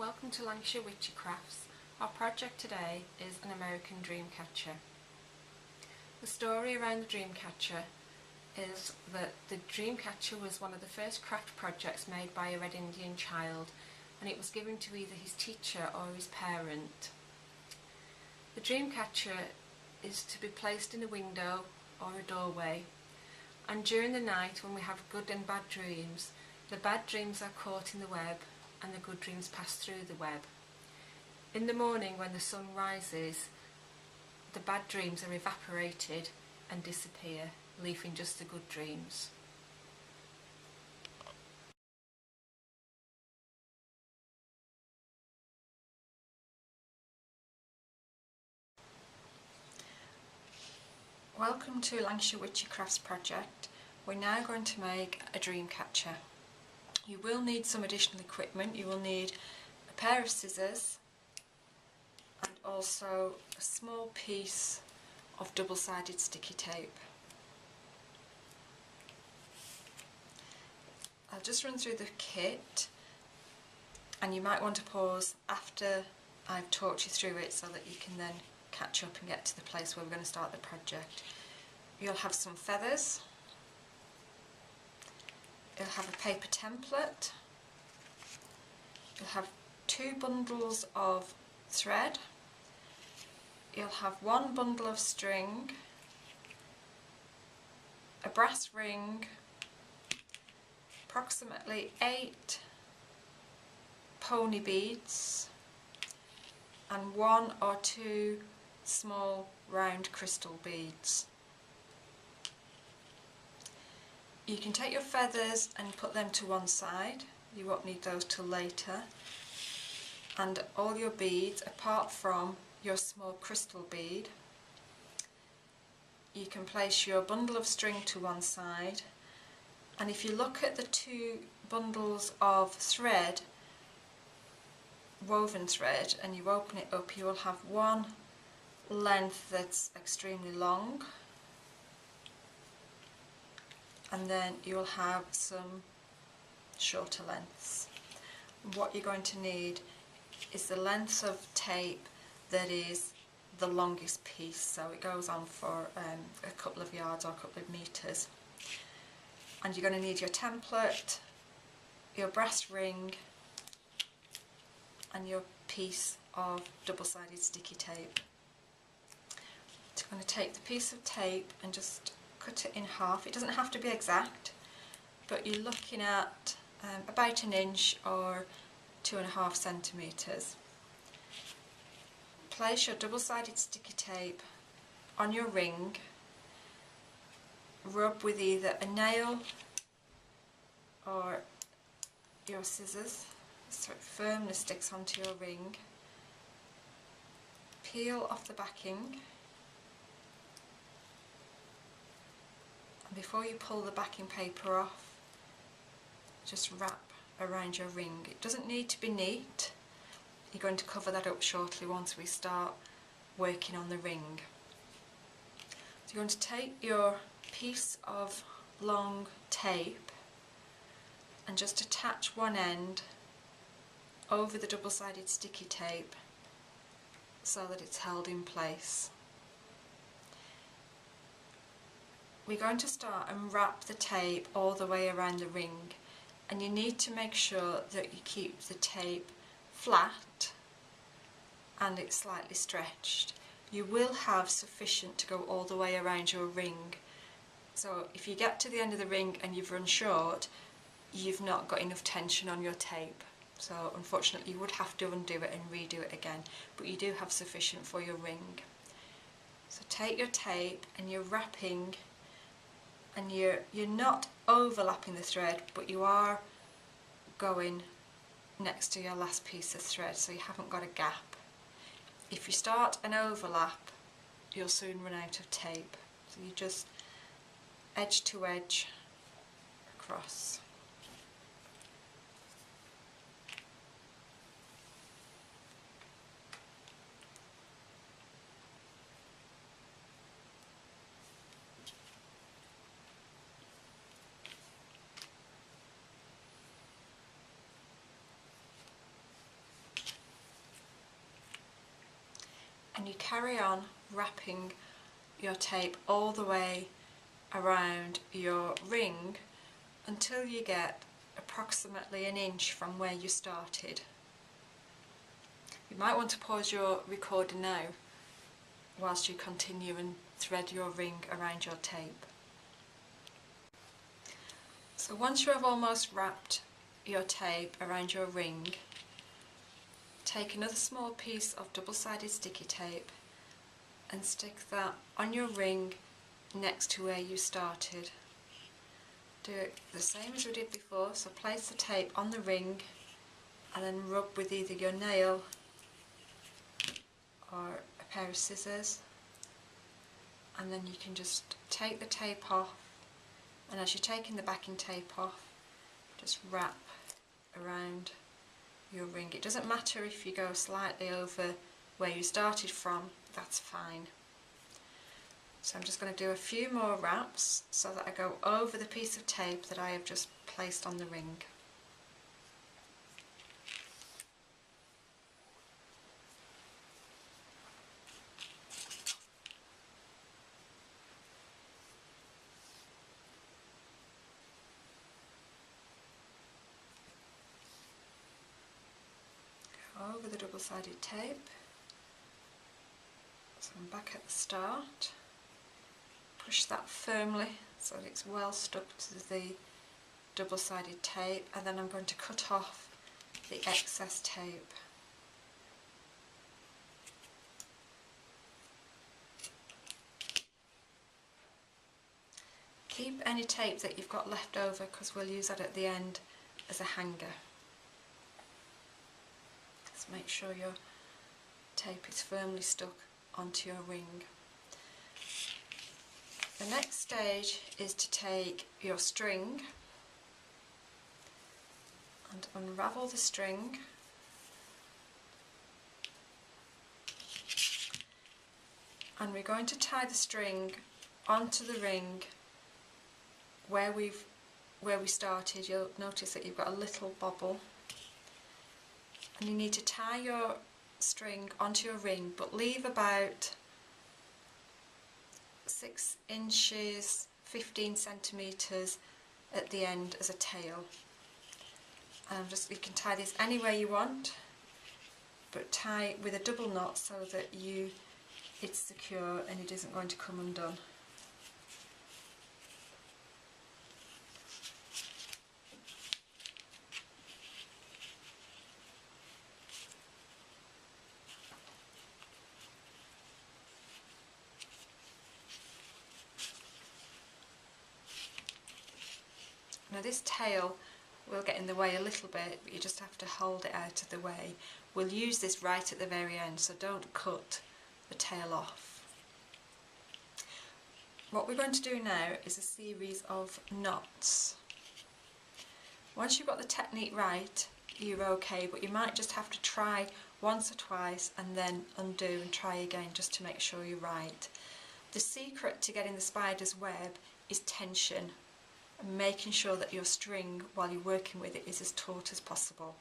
welcome to Lancashire Witchy Crafts. Our project today is an American Dreamcatcher. The story around the Dreamcatcher is that the Dreamcatcher was one of the first craft projects made by a Red Indian child, and it was given to either his teacher or his parent. The Dreamcatcher is to be placed in a window or a doorway, and during the night when we have good and bad dreams, the bad dreams are caught in the web and the good dreams pass through the web. In the morning when the sun rises, the bad dreams are evaporated and disappear, leaving just the good dreams. Welcome to Lancashire Witchy Crafts project. We're now going to make a Dreamcatcher. You will need some additional equipment. You will need a pair of scissors and also a small piece of double-sided sticky tape. I'll just run through the kit, and you might want to pause after I've talked you through it so that you can then catch up and get to the place where we're going to start the project. You'll have some feathers. You'll have a paper template. You'll have 2 bundles of thread. You'll have 1 bundle of string, a brass ring, approximately 8 pony beads, and 1 or 2 small round crystal beads. You can take your feathers and put them to one side. You won't need those till later. And all your beads, apart from your small crystal bead, you can place your bundle of string to one side. And if you look at the 2 bundles of thread, woven thread, and you open it up, you will have one length that's extremely long, and then you'll have some shorter lengths. What you're going to need is the length of tape that is the longest piece, so it goes on for a couple of yards or a couple of metres. And you're going to need your template, your brass ring, and your piece of double-sided sticky tape. So I'm going to take the piece of tape and just cut it in half. It doesn't have to be exact, but you're looking at about 1 inch or 2.5 centimetres. Place your double-sided sticky tape on your ring. Rub with either a nail or your scissors so it firmly sticks onto your ring. Peel off the backing, and before you pull the backing paper off, just wrap around your ring. It doesn't need to be neat. You're going to cover that up shortly once we start working on the ring. So you're going to take your piece of long tape and just attach one end over the double-sided sticky tape so that it's held in place. We're going to start and wrap the tape all the way around the ring, and you need to make sure that you keep the tape flat and it's slightly stretched. You will have sufficient to go all the way around your ring, so if you get to the end of the ring and you've run short, you've not got enough tension on your tape. So unfortunately you would have to undo it and redo it again, but you do have sufficient for your ring. So take your tape and you're wrapping, and you're not overlapping the thread, but you are going next to your last piece of thread, so you haven't got a gap. If you start an overlap, you'll soon run out of tape, so you just edge to edge across. and you carry on wrapping your tape all the way around your ring until you get approximately an inch from where you started. You might want to pause your recording now whilst you continue and thread your ring around your tape. So once you have almost wrapped your tape around your ring, take another small piece of double-sided sticky tape and stick that on your ring next to where you started. Do it the same as we did before, so place the tape on the ring and then rub with either your nail or a pair of scissors, and then you can just take the tape off, and as you're taking the backing tape off, just wrap around your ring. It doesn't matter if you go slightly over where you started from, that's fine. So I'm just going to do a few more wraps so that I go over the piece of tape that I have just placed on the ring. Go over the double-sided tape. So I'm back at the start. Push that firmly so that it's well stuck to the double-sided tape, and then I'm going to cut off the excess tape. Keep any tape that you've got left over because we'll use that at the end as a hanger. Just make sure your tape is firmly stuck onto your ring. The next stage is to take your string and unravel the string, and we're going to tie the string onto the ring where we started. You'll notice that you've got a little bobble, and you need to tie your string onto your ring but leave about 6 inches, 15 centimetres at the end as a tail. You can tie this any way you want, but tie with a double knot so that it's secure and it isn't going to come undone. Now this tail will get in the way a little bit, but you just have to hold it out of the way. We'll use this right at the very end, so don't cut the tail off. What we're going to do now is a series of knots. Once you've got the technique right, you're okay, but you might just have to try once or twice and then undo and try again just to make sure you're right. The secret to getting the spider's web is tension, and making sure that your string, while you're working with it, is as taut as possible.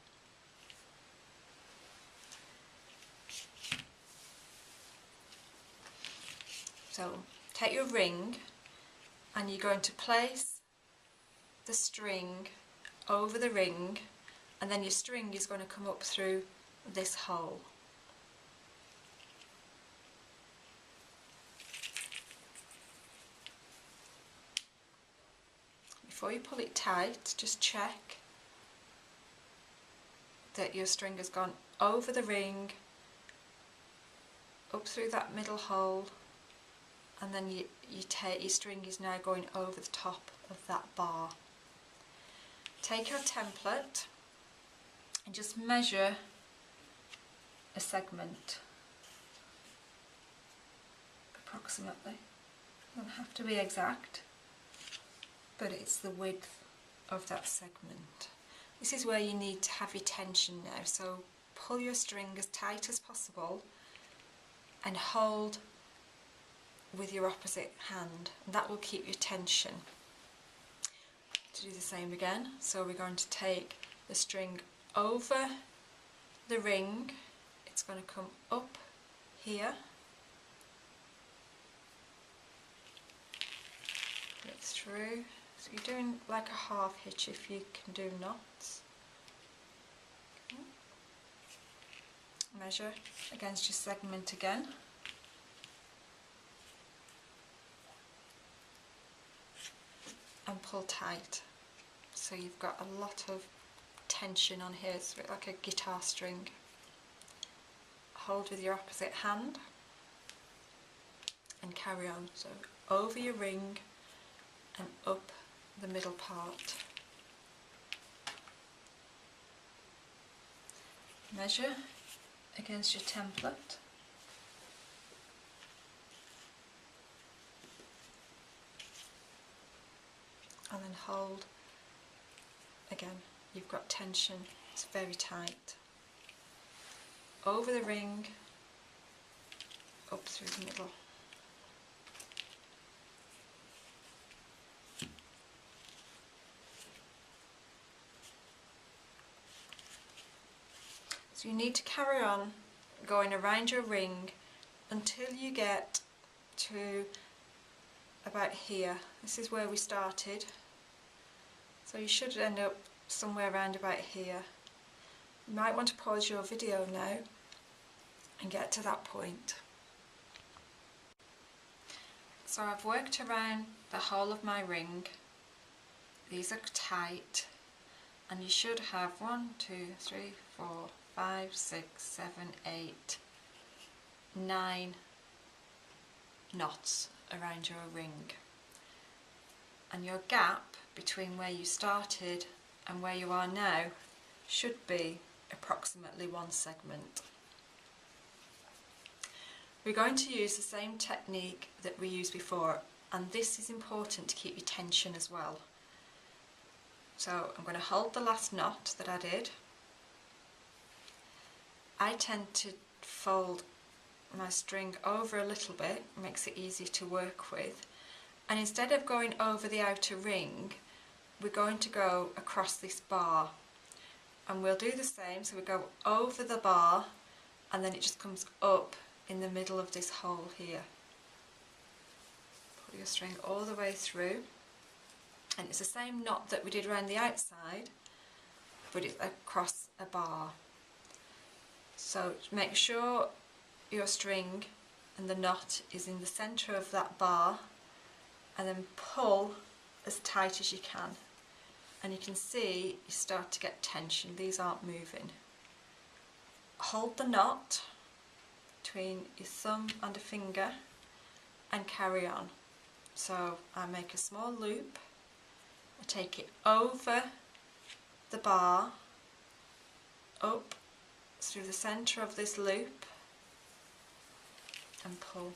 So take your ring and you're going to place the string over the ring, and then your string is going to come up through this hole. Before you pull it tight, just check that your string has gone over the ring, up through that middle hole, and then your string is now going over the top of that bar. Take your template and just measure a segment approximately. It doesn't have to be exact, but it's the width of that segment. This is where you need to have your tension now, so pull your string as tight as possible and hold with your opposite hand, and that will keep your tension. To do the same again, so we're going to take the string over the ring, it's going to come up here, through. So you're doing like a half hitch if you can do knots. Okay. Measure against your segment again. And pull tight. So you've got a lot of tension on here, it's a bit like a guitar string. Hold with your opposite hand and carry on. So over your ring and up the middle part. Measure against your template. And then hold again. You've got tension, it's very tight. Over the ring, up through the middle. So you need to carry on going around your ring until you get to about here. This is where we started. So you should end up somewhere around about here. You might want to pause your video now and get to that point. So I've worked around the whole of my ring. These are tight, and you should have 1, 2, 3, 4, 5, 6, 7, 8, 9 knots around your ring. And your gap between where you started and where you are now should be approximately 1 segment. We're going to use the same technique that we used before, and this is important to keep your tension as well. So I'm going to hold the last knot that I did. I tend to fold my string over a little bit, it makes it easier to work with. And instead of going over the outer ring, we're going to go across this bar. And we'll do the same, so we go over the bar and then it just comes up in the middle of this hole here. Pull your string all the way through. And it's the same knot that we did around the outside, but it's across a bar. So make sure your string and the knot is in the centre of that bar, and then pull as tight as you can. And you can see you start to get tension, these aren't moving. Hold the knot between your thumb and a finger and carry on. So I make a small loop, I take it over the bar, up through the centre of this loop and pull.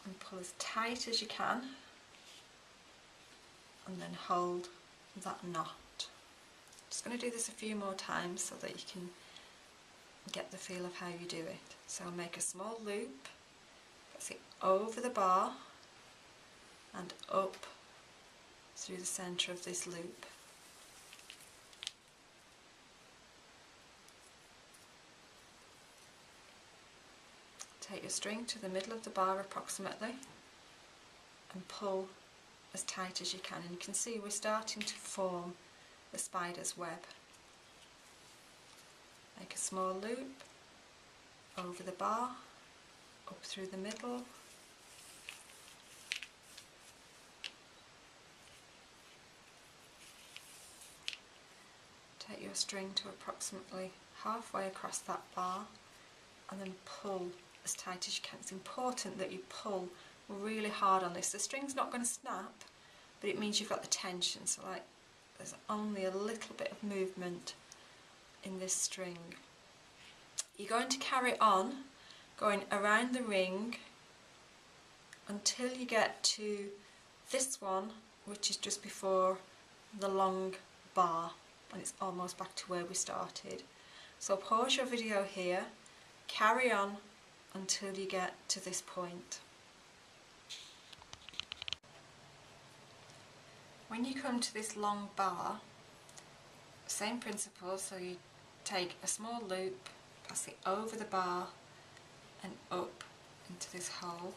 And pull as tight as you can and then hold that knot. Just going to do this a few more times so that you can get the feel of how you do it. So I'll make a small loop, that's it, over the bar and up through the centre of this loop. Take your string to the middle of the bar approximately and pull as tight as you can, and you can see we're starting to form the spider's web. Make a small loop over the bar, up through the middle, take your string to approximately halfway across that bar and then pull as tight as you can. It's important that you pull really hard on this. The string's not going to snap, but it means you've got the tension, so like there's only a little bit of movement in this string. You're going to carry on going around the ring until you get to this one, which is just before the long bar, and it's almost back to where we started. So pause your video here, carry on until you get to this point. When you come to this long bar, same principle, so you take a small loop, pass it over the bar and up into this hole.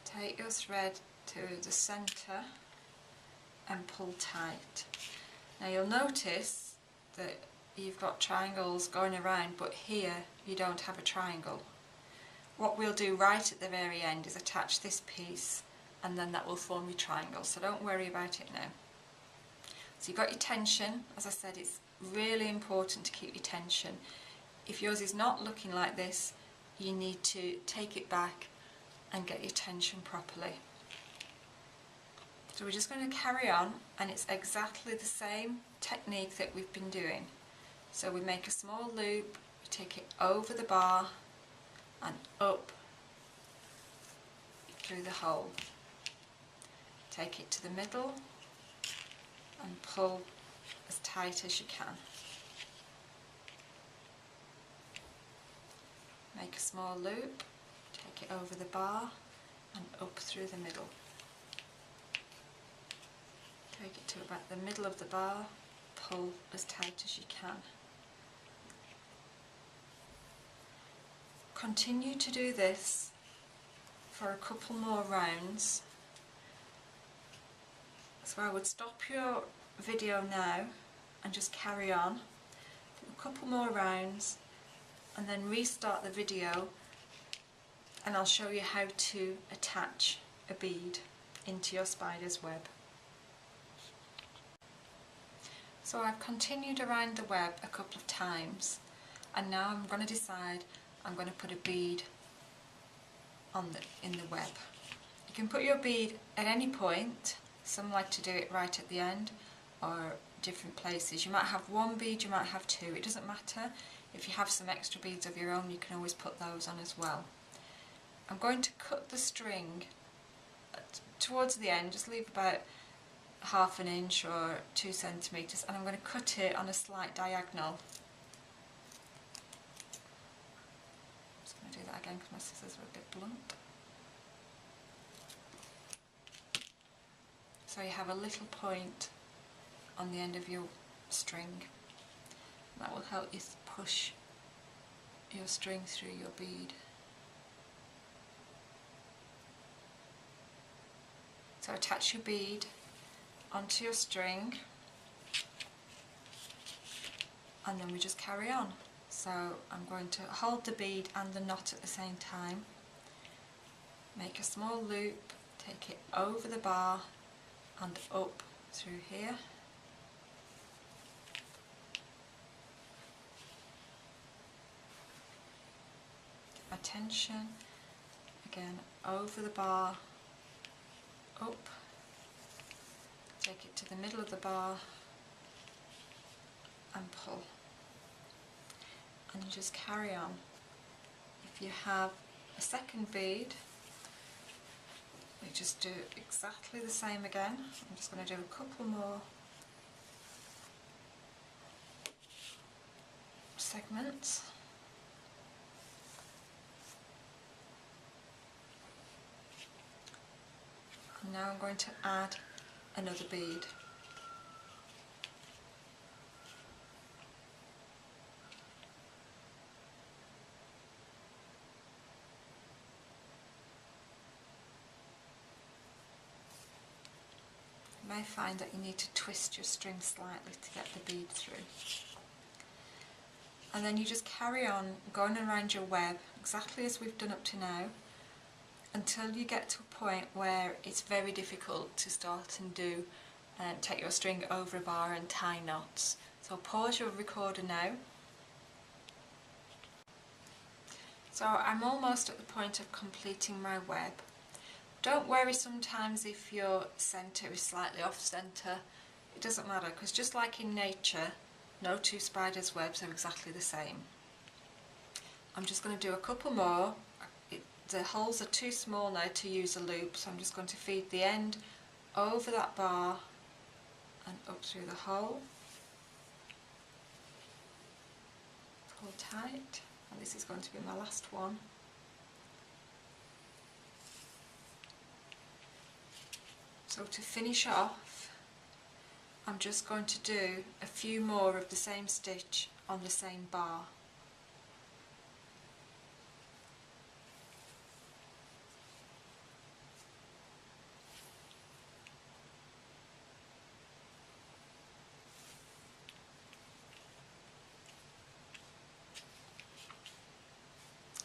Take your thread to the centre and pull tight. Now you'll notice that you've got triangles going around, but here you don't have a triangle. What we'll do right at the very end is attach this piece, and then that will form your triangle, so don't worry about it now. So you've got your tension. As I said, it's really important to keep your tension. If yours is not looking like this, you need to take it back and get your tension properly. So we're just going to carry on, and it's exactly the same technique that we've been doing. So we make a small loop, we take it over the bar and up through the hole. Take it to the middle and pull as tight as you can. Make a small loop, take it over the bar and up through the middle. Take it to about the middle of the bar, pull as tight as you can. Continue to do this for a couple more rounds. So I would stop your video now and just carry on. Do a couple more rounds and then restart the video, and I'll show you how to attach a bead into your spider's web. So I've continued around the web a couple of times, and now I'm going to decide I'm going to put a bead in the web. You can put your bead at any point. Some like to do it right at the end or different places. You might have one bead, you might have two, it doesn't matter. If you have some extra beads of your own, you can always put those on as well. I'm going to cut the string towards the end, just leave about ½ an inch or 2 centimetres, and I'm going to cut it on a slight diagonal. I'm just going to do that again because my scissors are a bit blunt. So you have a little point on the end of your string. That will help you push your string through your bead. So attach your bead onto your string, and then we just carry on. So I'm going to hold the bead and the knot at the same time, make a small loop, take it over the bar and up through here. Get my tension, again over the bar, up, take it to the middle of the bar and pull, and you just carry on. If you have a second bead, we just do exactly the same again. I'm just going to do a couple more segments. And now I'm going to add another bead. You may find that you need to twist your string slightly to get the bead through. And then you just carry on going around your web exactly as we've done up to now, until you get to a point where it's very difficult to start and do take your string over a bar and tie knots. So pause your recorder now. So I'm almost at the point of completing my web. Don't worry sometimes if your centre is slightly off centre. It doesn't matter, because just like in nature, no two spiders' webs are exactly the same. I'm just going to do a couple more. The holes are too small now to use a loop, so I'm just going to feed the end over that bar and up through the hole. Pull tight, and this is going to be my last one. So to finish off, I'm just going to do a few more of the same stitch on the same bar.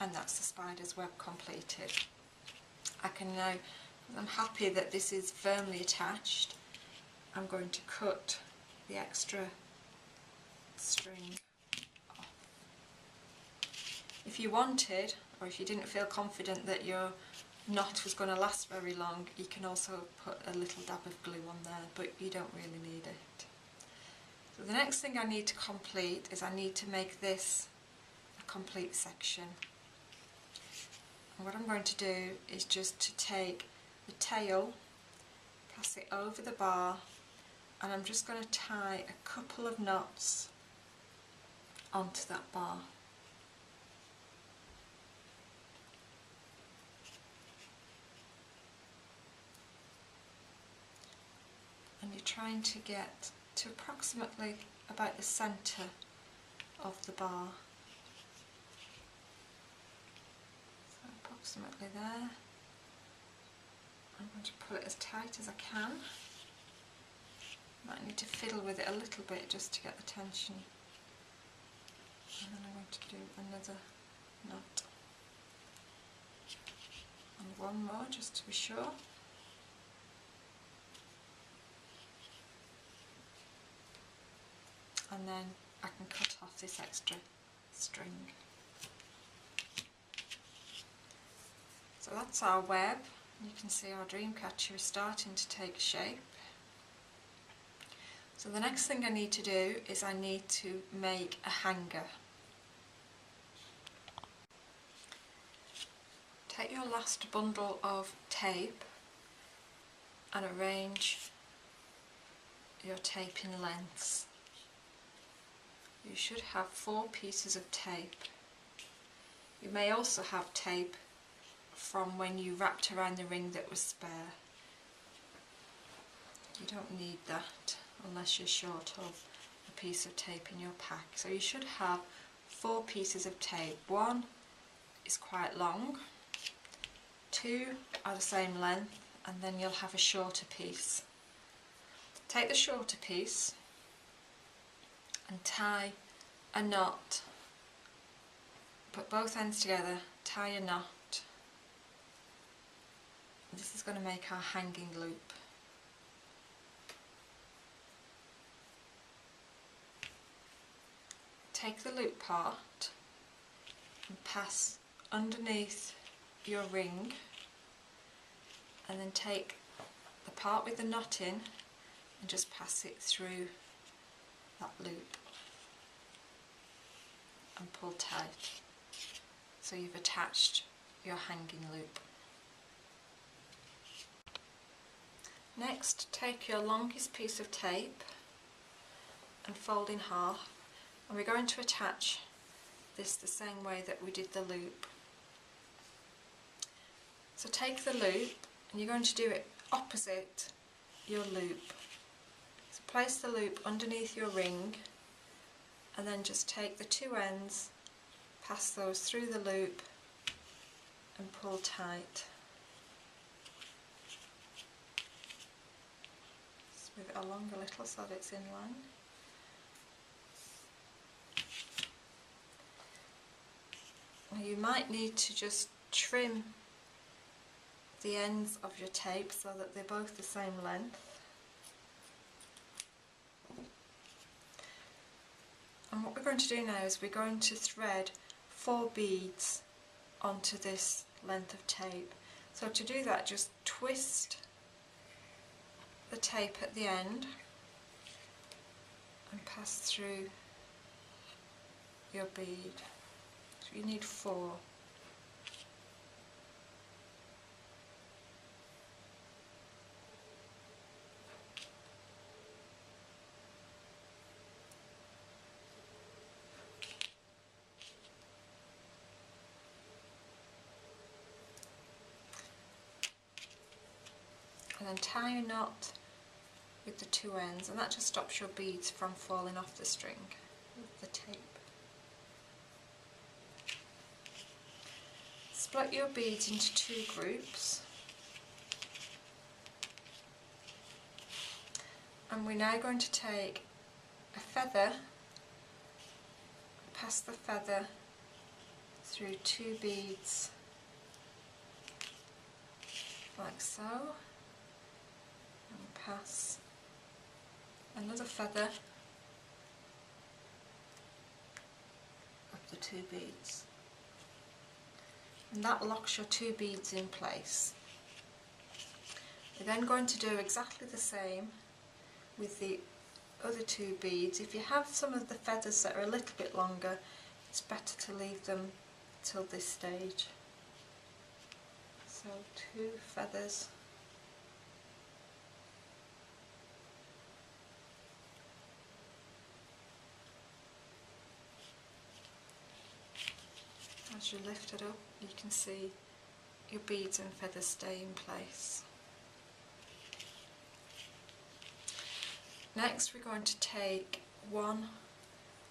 And that's the spider's web completed. I can now, I'm happy that this is firmly attached, I'm going to cut the extra string off. If you wanted, or if you didn't feel confident that your knot was going to last very long, you can also put a little dab of glue on there, but you don't really need it. So the next thing I need to complete is I need to make this a complete section. And what I'm going to do is just to take the tail, pass it over the bar, and I'm just going to tie a couple of knots onto that bar. And you're trying to get to approximately about the centre of the bar. So approximately there. I'm going to pull it as tight as I can. Might need to fiddle with it a little bit just to get the tension. And then I'm going to do another knot. And one more just to be sure. And then I can cut off this extra string. So that's our web. You can see our dream catcher is starting to take shape. So the next thing I need to do is I need to make a hanger. Take your last bundle of tape and arrange your tape in lengths. You should have 4 pieces of tape. You may also have tape from when you wrapped around the ring that was spare. You don't need that unless you're short of a piece of tape in your pack. So you should have 4 pieces of tape. 1 is quite long, 2 are the same length, and then you'll have a shorter piece. Take the shorter piece and tie a knot. Put both ends together, tie a knot. This is going to make our hanging loop. Take the loop part and pass underneath your ring, and then take the part with the knot in and just pass it through that loop and pull tight. So you've attached your hanging loop. Next, take your longest piece of tape and fold in half, and we're going to attach this the same way that we did the loop. So take the loop and you're going to do it opposite your loop. So place the loop underneath your ring and then just take the 2 ends, pass those through the loop and pull tight. Just move it along a little so that it's in line. Now you might need to just trim the ends of your tape so that they're both the same length. And what we're going to do now is we're going to thread 4 beads onto this length of tape. So to do that, just twist the tape at the end and pass through your bead. So you need 4. And then tie a knot with the 2 ends, and that just stops your beads from falling off the string with the tape. Split your beads into 2 groups, and we're now going to take a feather, pass the feather through 2 beads like so, and pass another feather up the 2 beads, and that locks your 2 beads in place. We're then going to do exactly the same with the other 2 beads. If you have some of the feathers that are a little bit longer, it's better to leave them till this stage. So 2 feathers, as you lift it up you can see your beads and feathers stay in place. Next we're going to take one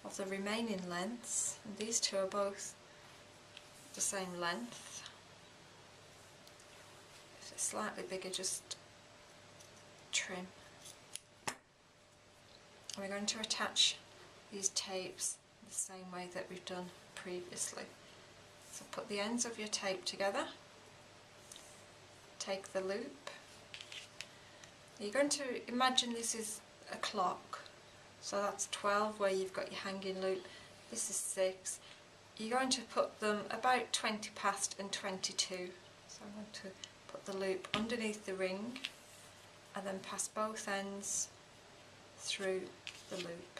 of the remaining lengths, and these 2 are both the same length. If it's slightly bigger, just trim. And we're going to attach these tapes the same way that we've done previously. So put the ends of your tape together, take the loop. You're going to imagine this is a clock, so that's 12 where you've got your hanging loop, this is 6. You're going to put them about 20 past and 22. So I'm going to put the loop underneath the ring and then pass both ends through the loop.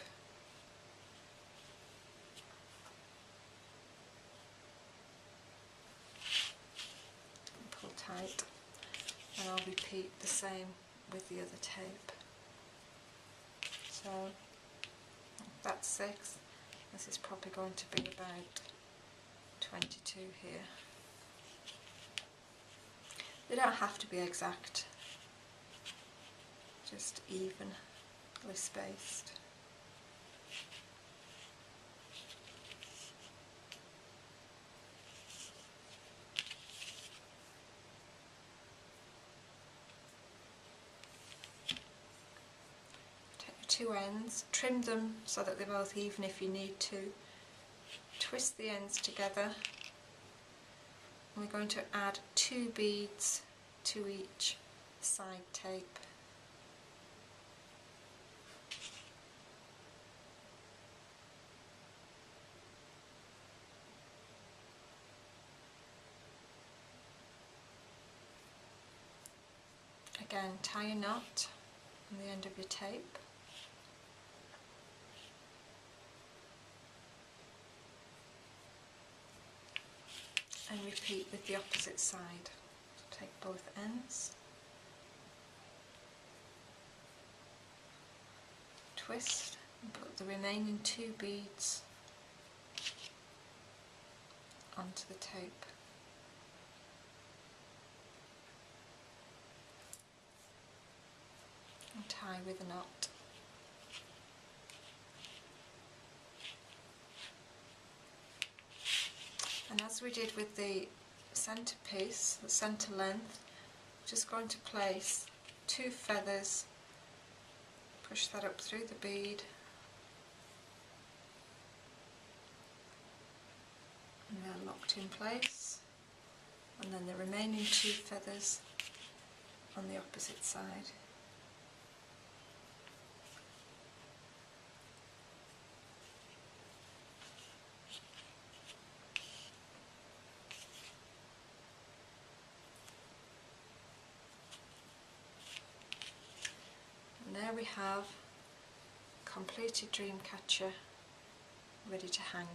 And pull tight, and I'll repeat the same with the other tape. So that's 6, this is probably going to be about 22 here. They don't have to be exact, just evenly spaced. Take your 2 ends, trim them so that they're both even if you need to. Twist the ends together, and we're going to add 2 beads to each side tape. Again, tie a knot on the end of your tape. And repeat with the opposite side. So take both ends, twist and put the remaining 2 beads onto the tape. And tie with a knot. And as we did with the centre piece, the centre length, just going to place 2 feathers, push that up through the bead, and they're locked in place, and then the remaining 2 feathers on the opposite side. And there we have completed Dreamcatcher ready to hang.